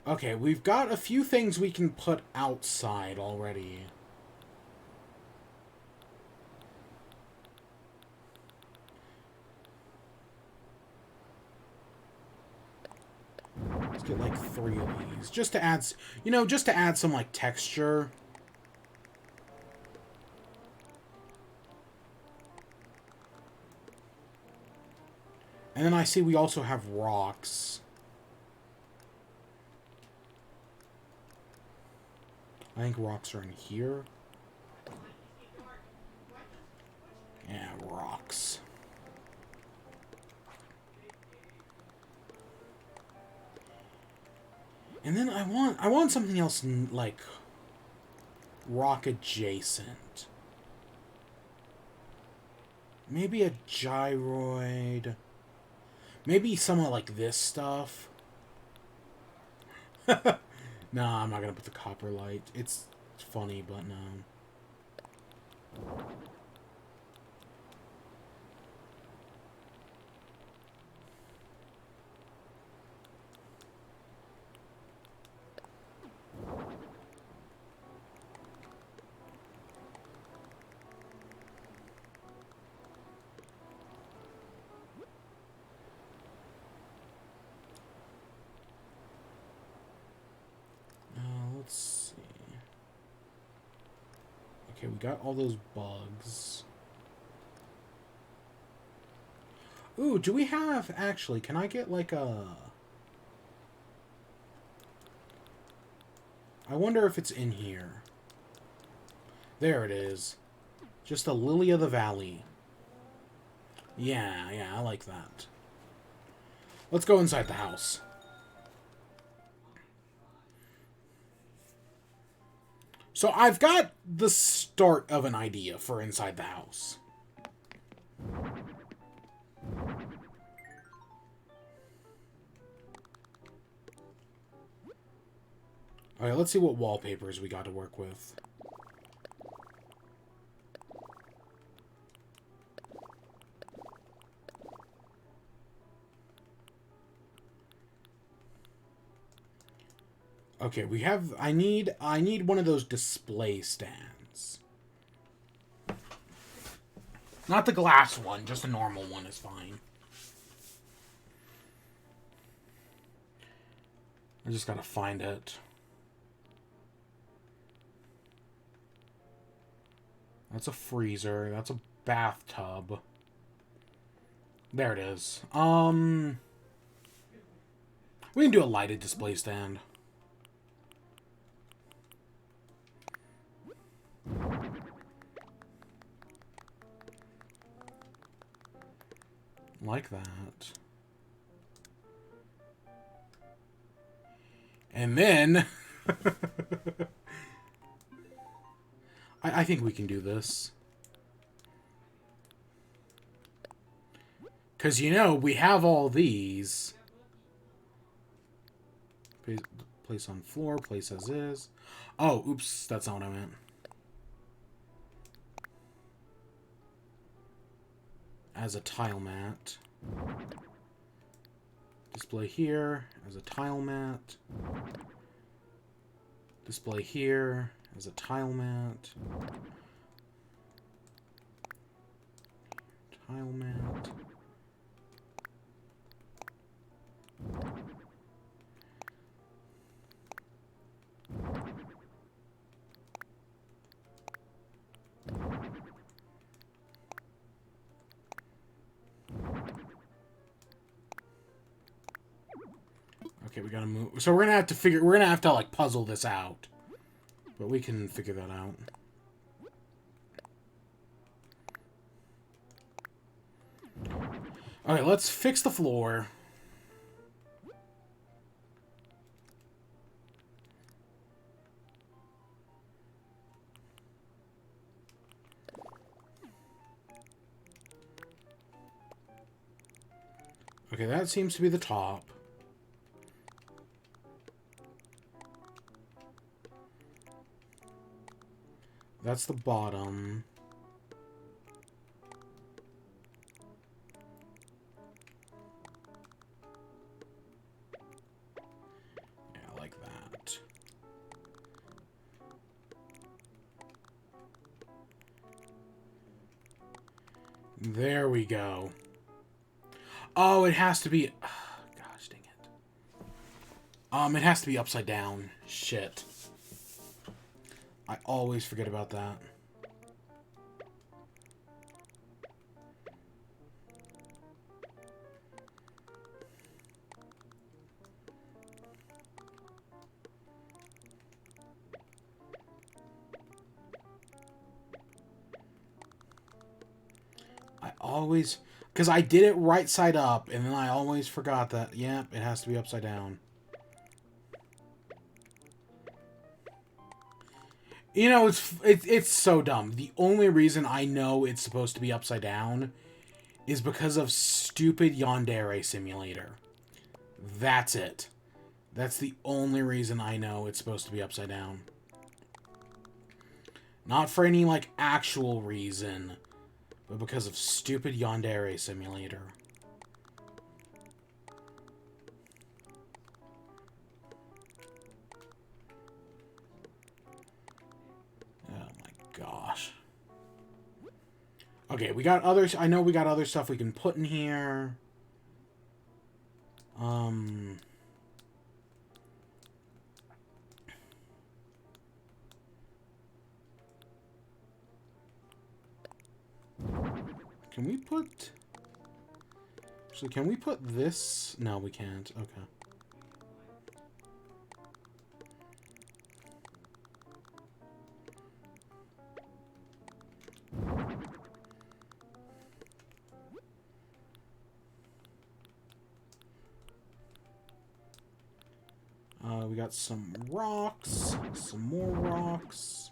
Okay, we've got a few things we can put outside already. Let's get like 3 of these. Just to add, you know, just to add some like texture. And then I see we also have rocks. I think rocks are in here. Yeah, rocks. And then I want something else like rock adjacent. Maybe a gyroid. Maybe some of like this stuff. Nah, I'm not gonna put the copper light. It's funny, but no. Let's see. Okay, we got all those bugs. Ooh, do we have... Actually, can I get like a... I wonder if it's in here. There it is. Just a lily of the valley. Yeah, I like that. Let's go inside the house. So I've got the start of an idea for inside the house. Alright, let's see what wallpapers we got to work with. Okay, we have... I need one of those display stands. Not the glass one, just a normal one is fine. I just gotta find it. That's a freezer. That's a bathtub. There it is. We can do a lighted display stand. Like that. And then... I think we can do this. Because, you know, we have all these. Place on floor, place as is. Oh, oops, that's not what I meant. As a tile mat. Display here as a tile mat. Display here as a tile mat. Tile mat. Okay, we gotta move. So we're gonna have to like puzzle this out. But we can figure that out. Alright, let's fix the floor. Okay, that seems to be the top. That's the bottom. Yeah, like that. There we go. Oh, it has to be... gosh, dang it. It has to be upside down. Shit. I always forget about that. I always... Because I did it right side up, and then I always forgot that, yeah, it has to be upside down. You know, it's so dumb. The only reason I know it's supposed to be upside down is because of stupid Yandere Simulator. That's it. That's the only reason I know it's supposed to be upside down. Not for any, like, actual reason, but because of stupid Yandere Simulator. Gosh. Okay, we got others. I know we got other stuff we can put in here. Can we put... Actually, can we put this? No, we can't. Okay. We got some rocks, some more rocks.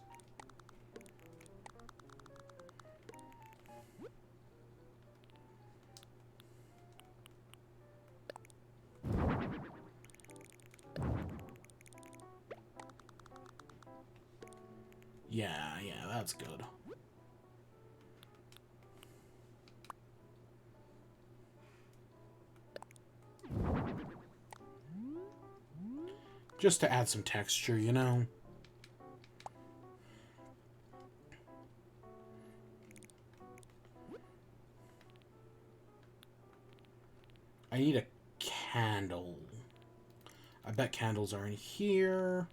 Yeah, that's good. Just to add some texture, you know? I need a candle. I bet candles are in here.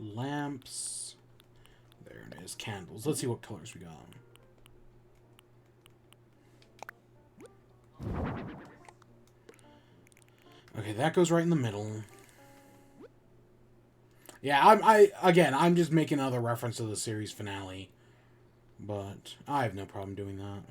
Lamps. There it is. Candles. Let's see what colors we got. Okay, that goes right in the middle. Yeah, I'm just making another reference to the series finale. But I have no problem doing that.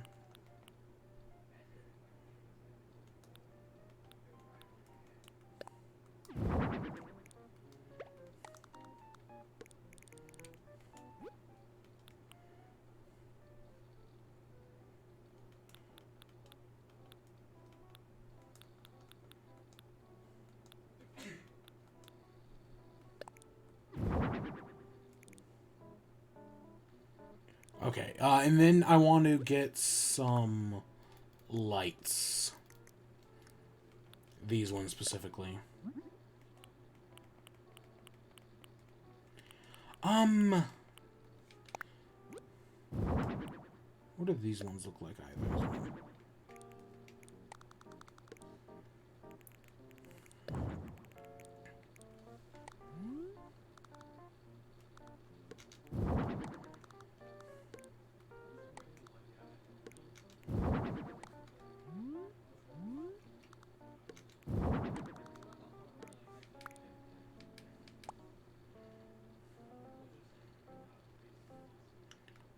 Okay, and then I want to get some lights. These ones specifically. What do these ones look like either?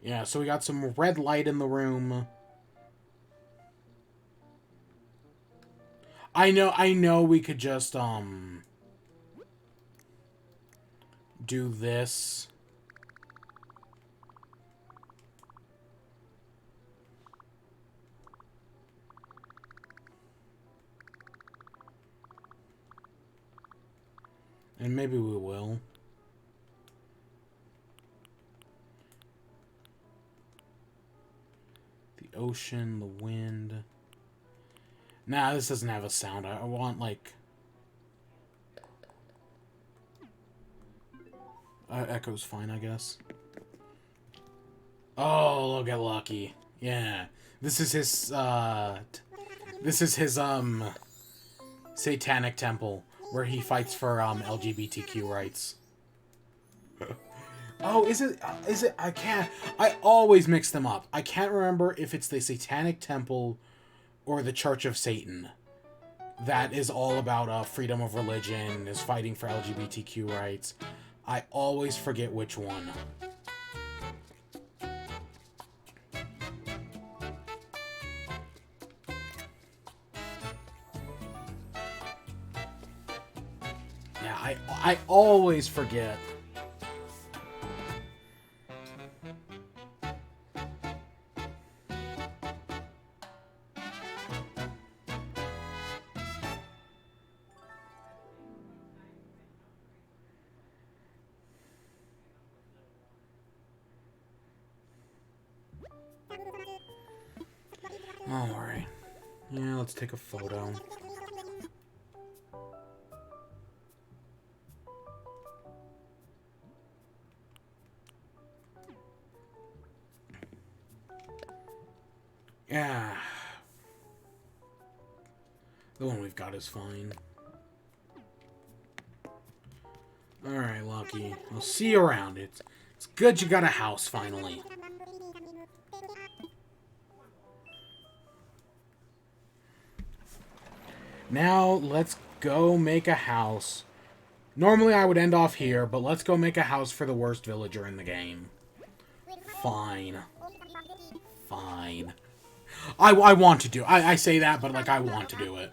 Yeah, so we got some red light in the room. I know we could just, do this. And maybe we will. The ocean, the wind. Nah, this doesn't have a sound. I want, like... echo's fine, I guess. Oh, look at Lucky. Yeah. This is his, satanic temple, where he fights for, LGBTQ rights. Oh, is it, I always mix them up. I can't remember if it's the Satanic Temple or the Church of Satan. That is all about, freedom of religion, is fighting for LGBTQ rights. I always forget which one. Yeah, I always forget. Alright. Yeah, let's take a photo. Yeah. The one we've got is fine. Alright, Lucky. I'll see you around. It's good you got a house, finally. Now, let's go make a house. Normally I would end off here, but let's go make a house for the worst villager in the game. Fine. Fine. I want to do. I say that, but, like, I want to do it.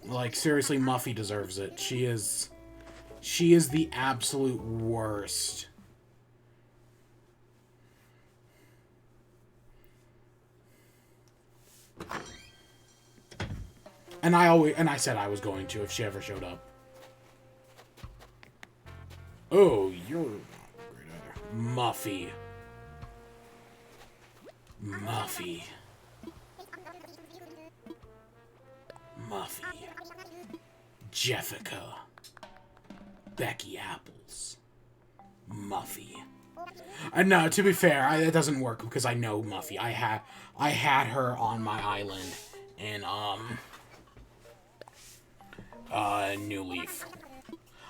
Like, seriously, Muffy deserves it. She is the absolute worst. And I said I was going to if she ever showed up. Oh, you're not great either. Muffy. Muffy. Muffy. Jessica. Becky Apples. Muffy. No, to be fair, it doesn't work because I know Muffy. I had her on my island in New Leaf.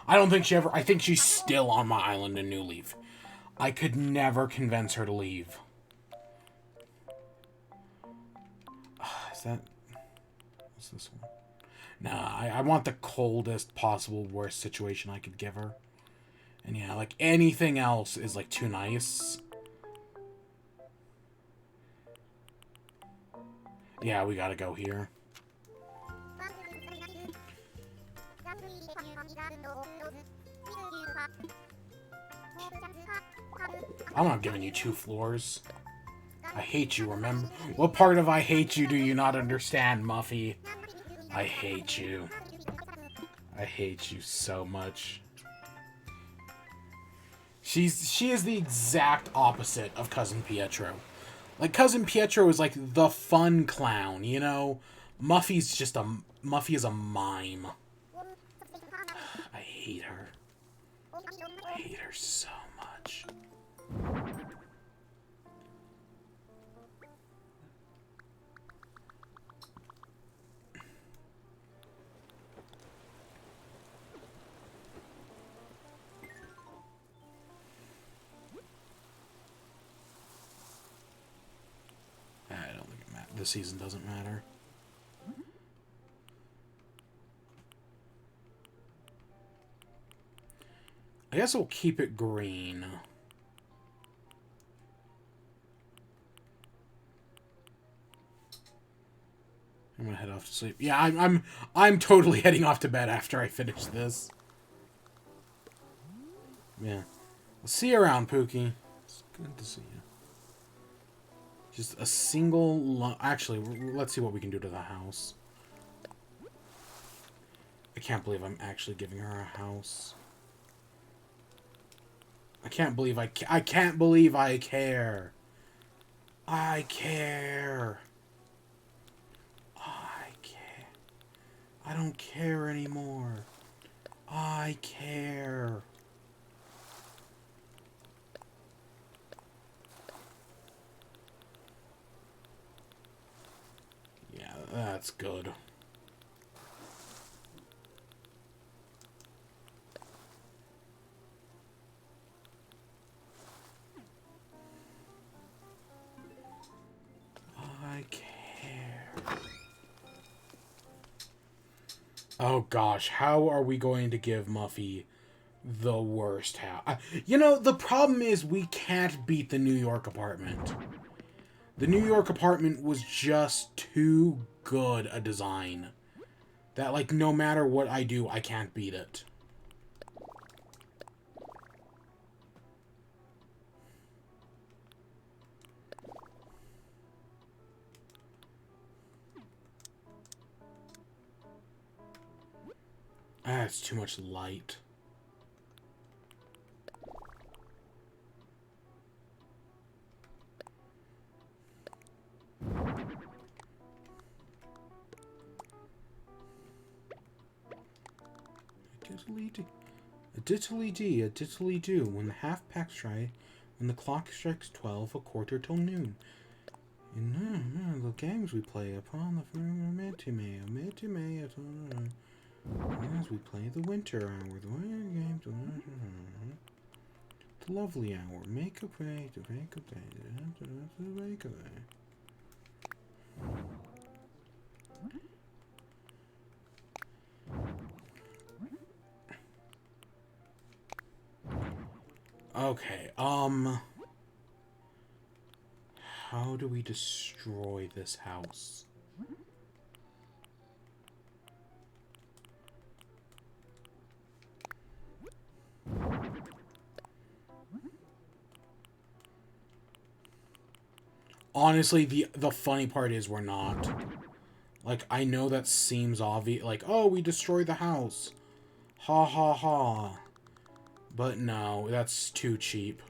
I don't think she ever. I think she's still on my island in New Leaf. I could never convince her to leave. Is that? What's this one? Nah, I want the coldest possible worst situation I could give her. And yeah, like anything else is like too nice. Yeah, we gotta go here. I'm not giving you 2 floors. I hate you, remember? What part of I hate you do you not understand, Muffy? I hate you. I hate you so much. She is the exact opposite of Cousin Pietro. Like, Cousin Pietro is like the fun clown, you know? Muffy is a mime. I hate her. I hate her so much. I don't think it matters. This season doesn't matter. I guess we'll keep it green. I'm gonna head off to sleep. Yeah, I'm totally heading off to bed after I finish this. Yeah. I'll see you around, Pookie. It's good to see you. Just a single... Actually, let's see what we can do to the house. I can't believe I'm actually giving her a house. I can't believe I can't believe I care. I care. I care. I don't care anymore. I care. Yeah, that's good. I care. Oh gosh, how are we going to give Muffy the worst house? You know, the problem is we can't beat the New York apartment. The New York apartment was just too good a design. That, like, no matter what I do, I can't beat it. Ah, it's too much light. A diddly-dee, a diddly-do. When the half-pack strike, when the clock strikes 12, a quarter till noon. And the games we play upon the mid-to-May, as we play the winter hour, the winter games, the lovely hour, make a pray to make a day, to make a day. Okay, how do we destroy this house? Honestly, the funny part is we're not. Like, I know that seems obvious. Like, oh, we destroyed the house. Ha ha ha. But no, that's too cheap.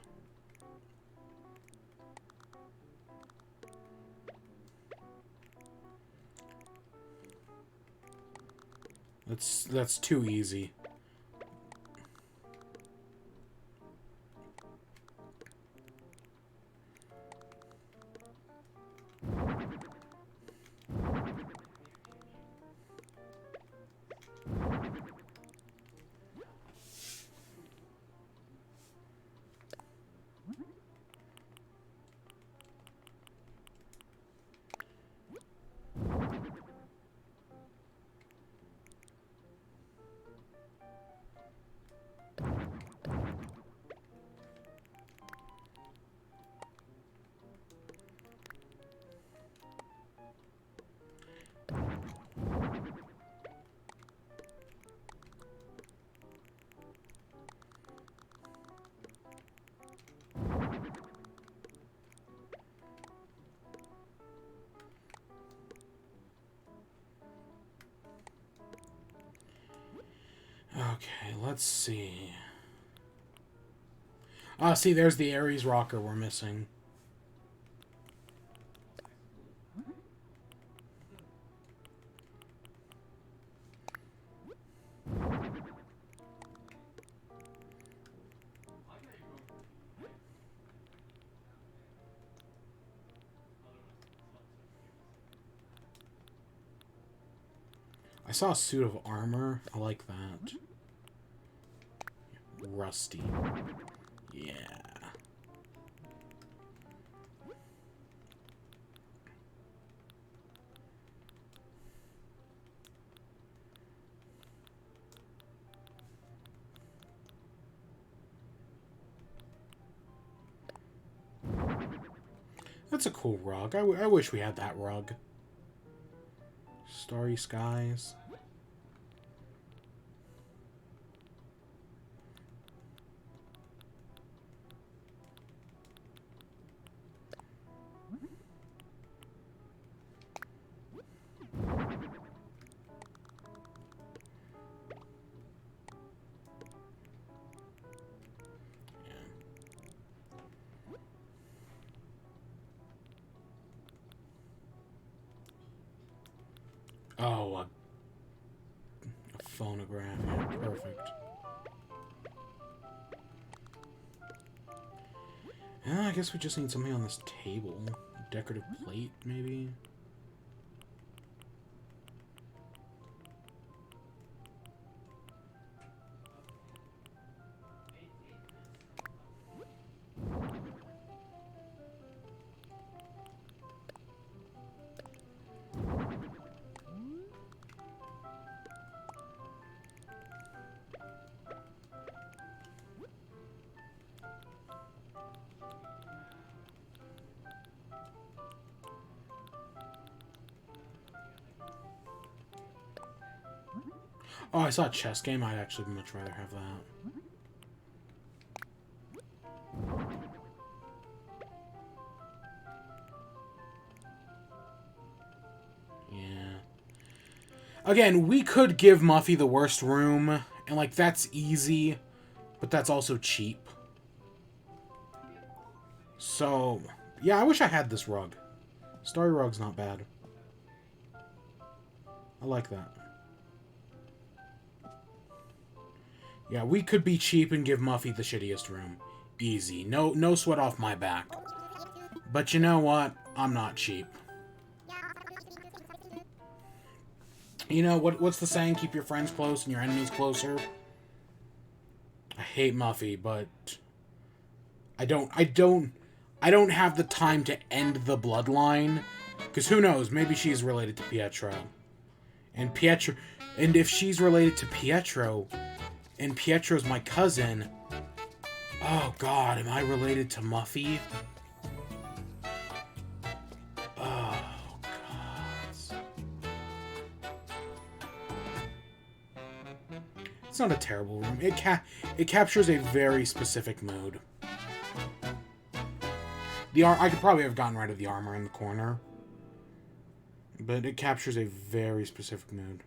That's too easy. Okay, let's see. Ah, see, there's the Ares rocker we're missing. I saw a suit of armor. I like that. Rusty. Yeah. That's a cool rug. I wish we had that rug. Starry skies. Oh, a phonograph. Yeah, perfect. I guess we just need something on this table. A decorative plate, maybe? Oh, I saw a chess game. I'd actually much rather have that. Yeah. Again, we could give Muffy the worst room, and, like, that's easy, but that's also cheap. So, yeah, I wish I had this rug. Starry rug's not bad. I like that. Yeah, we could be cheap and give Muffy the shittiest room. Easy. No sweat off my back. But you know what? I'm not cheap. You know, what's the saying? Keep your friends close and your enemies closer. I hate Muffy, but I don't have the time to end the bloodline. Because who knows? Maybe she's related to Pietro. And if she's related to Pietro, and Pietro's my cousin, oh god, am I related to Muffy? Oh god. It's not a terrible room. It captures a very specific mood. I could probably have gotten rid of the armor in the corner. But it captures a very specific mood.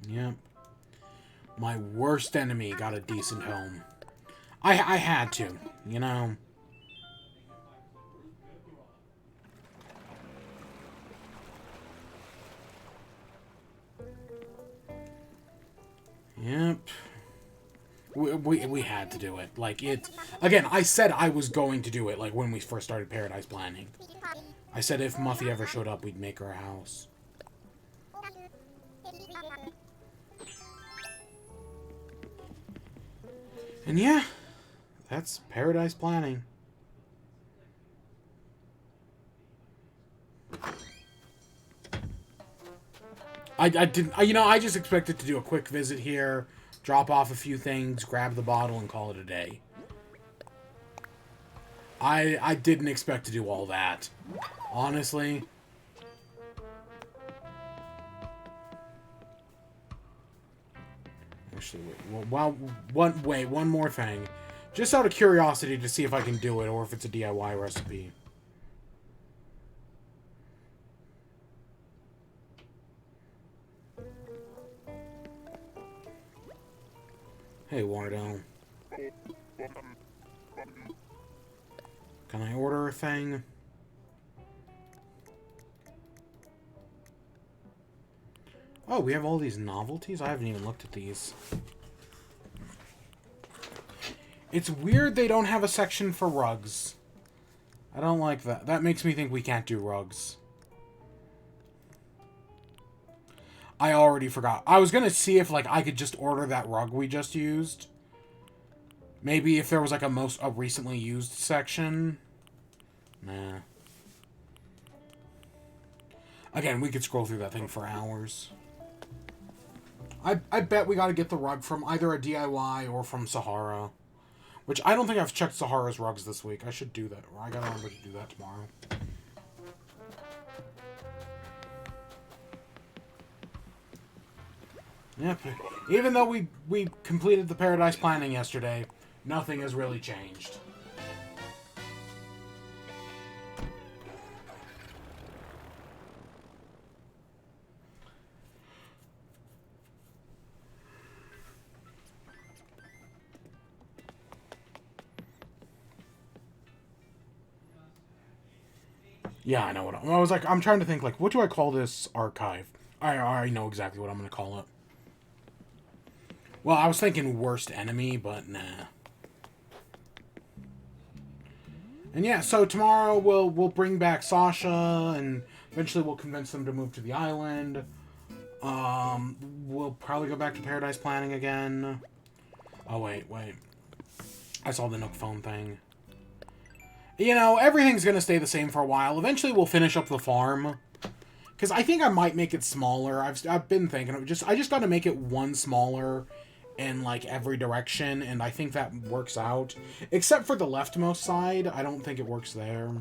Yep. My worst enemy got a decent home. I had to, you know. Yep. We had to do it. Like, it... Again, I said I was going to do it, like, when we first started Paradise planning. I said if Muffy ever showed up, we'd make her a house. And yeah, that's Paradise planning. I didn't, you know, I just expected to do a quick visit here, drop off a few things, grab the bottle, and call it a day. I didn't expect to do all that. Honestly. Actually, wait, one more thing. Just out of curiosity to see if I can do it, or if it's a DIY recipe. Hey, Wardo. Can I order a thing? Oh, we have all these novelties? I haven't even looked at these. It's weird they don't have a section for rugs. I don't like that. That makes me think we can't do rugs. I already forgot. I was gonna see if, like, I could just order that rug we just used. Maybe if there was, like, a recently used section. Nah. Again, we could scroll through that thing for hours. I bet we gotta get the rug from either a DIY or from Sahara. Which, I don't think I've checked Sahara's rugs this week. I should do that. Or I gotta remember to do that tomorrow. Yep. Even though we completed the Paradise planning yesterday, nothing has really changed. Yeah, I know what I was like. I'm trying to think, like, what do I call this archive? I already know exactly what I'm going to call it. Well, I was thinking worst enemy, but nah. And yeah, so tomorrow we'll bring back Sasha, and eventually we'll convince them to move to the island. We'll probably go back to Paradise planning again. Oh, wait. I saw the Nook phone thing. You know, everything's gonna stay the same for a while. Eventually we'll finish up the farm. Because I think I might make it smaller. I've been thinking of I just gotta make it one smaller in, like, every direction, and I think that works out. Except for the leftmost side, I don't think it works there.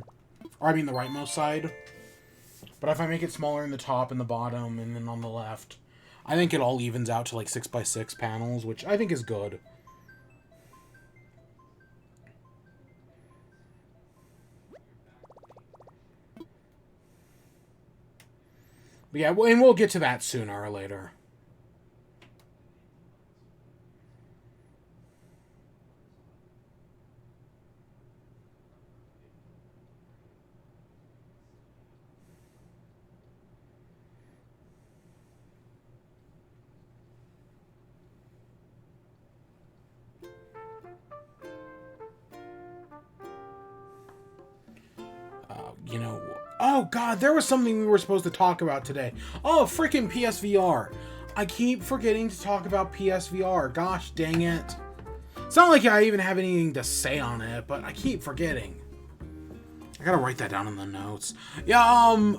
Or, I mean, the rightmost side. But if I make it smaller in the top and the bottom, and then on the left, I think it all evens out to, like, 6x6 panels, which I think is good. But yeah, and we'll get to that sooner or later. You know... Oh, God, there was something we were supposed to talk about today. Oh, freaking PSVR. I keep forgetting to talk about PSVR. Gosh dang it. It's not like I even have anything to say on it, but I keep forgetting. I gotta write that down in the notes. Yeah,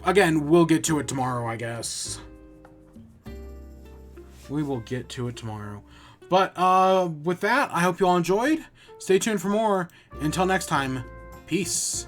again, we'll get to it tomorrow, I guess. We will get to it tomorrow. But, with that, I hope you all enjoyed. Stay tuned for more. Until next time, peace.